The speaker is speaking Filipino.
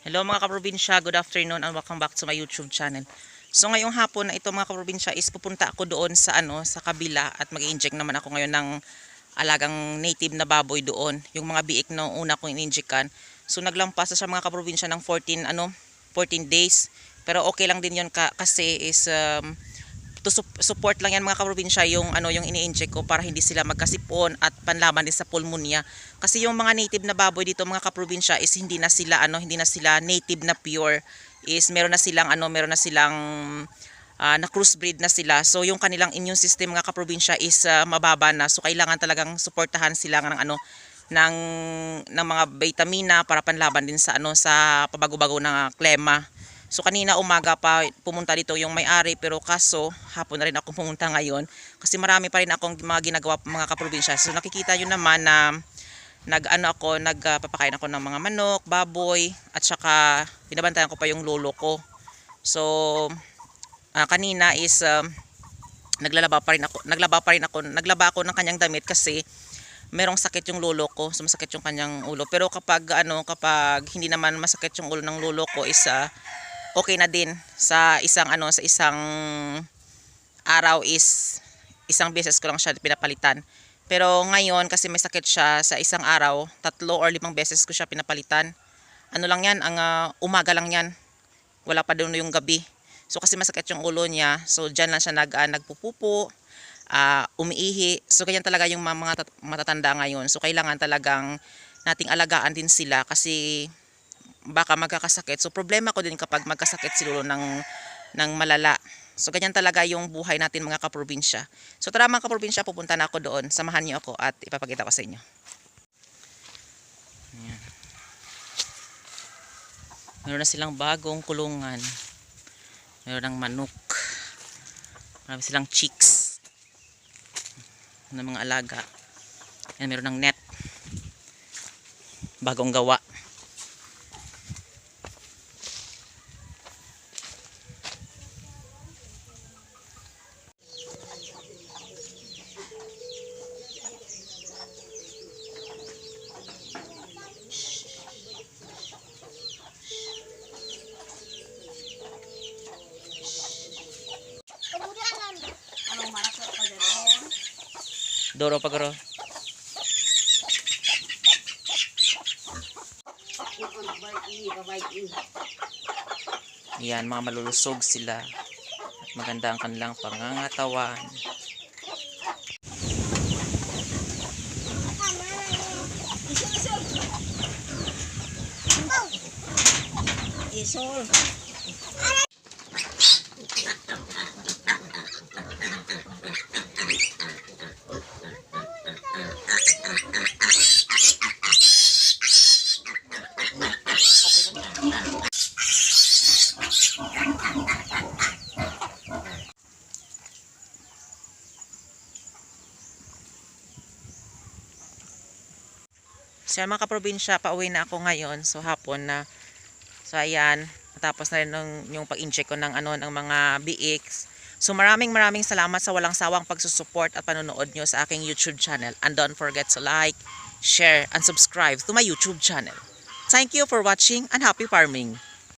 Hello mga kaprobinsya, good afternoon and welcome back to my YouTube channel. So ngayong hapon na ito mga kaprobinsya is pupunta ako doon sa sa kabila at mag-i-inject naman ako ngayon ng alagang native na baboy doon. Yung mga biik na una kong in-injectan. So naglampas na siya mga kaprobinsya ng 14 days. Pero okay lang din 'yon kasi is to support lang yan mga kaprobinsya yung yung ini-inject ko para hindi sila magkasipon at panlaban din sa pulmonya. Kasi yung mga native na baboy dito mga kaprobinsya is hindi na sila native na pure, is meron na silang na crossbreed na sila. So yung kanilang immune system mga kaprobinsya is mababa na. So kailangan talagang suportahan sila ng ng mga vitamina para panlaban din sa sa pabago-bago ng klema. So kanina umaga pa pumunta dito yung may-ari, pero kaso hapon na rin ako pumunta ngayon kasi marami pa rin akong mga ginagawa mga kaprobinsya. So nakikita yun naman na nagpapakain ako ng mga manok, baboy, at saka binabantayan ko pa yung lolo ko. So kanina is naglaba ako ng kanyang damit kasi merong sakit yung lolo ko, sumasakit yung kanyang ulo. Pero kapag hindi naman masakit yung ulo ng lolo ko is okay na din. Sa isang araw is isang beses ko lang siya pinapalitan. Pero ngayon kasi may sakit siya, sa isang araw 3 or 5 beses ko siya pinapalitan. Ano lang yan, ang umaga lang yan. Wala pa doon yung gabi. So kasi masakit yung ulo niya, so diyan lang siya nagpupupo, umiihi. So ganyan talaga yung mga matatanda ngayon. So kailangan talagang nating alagaan din sila kasi baka magkakasakit. So problema ko din kapag magkasakit si lolo ng malala. So ganyan talaga yung buhay natin mga kaprobinsya. So tara mga kaprobinsya, pupunta na ako doon. Samahan niyo ako at ipapakita ko sa inyo. Ayan. Meron na silang bagong kulungan. Meron ng manok. Marami silang chicks ng mga alaga. Ayan, meron ng net. Bagong gawa. Doro pagro. Yan, mga malulusog sila. At maganda ang kanilang pangangatawan. Isol. So mga kaprobinsya, pauwi na ako ngayon. So hapon na. So ayan, natapos na rin yung pag-incheck ko ng ng mga BX. So maraming salamat sa walang sawang pagsusupport at panonood nyo sa aking YouTube channel. And don't forget to like, share, and subscribe to my YouTube channel. Thank you for watching and happy farming!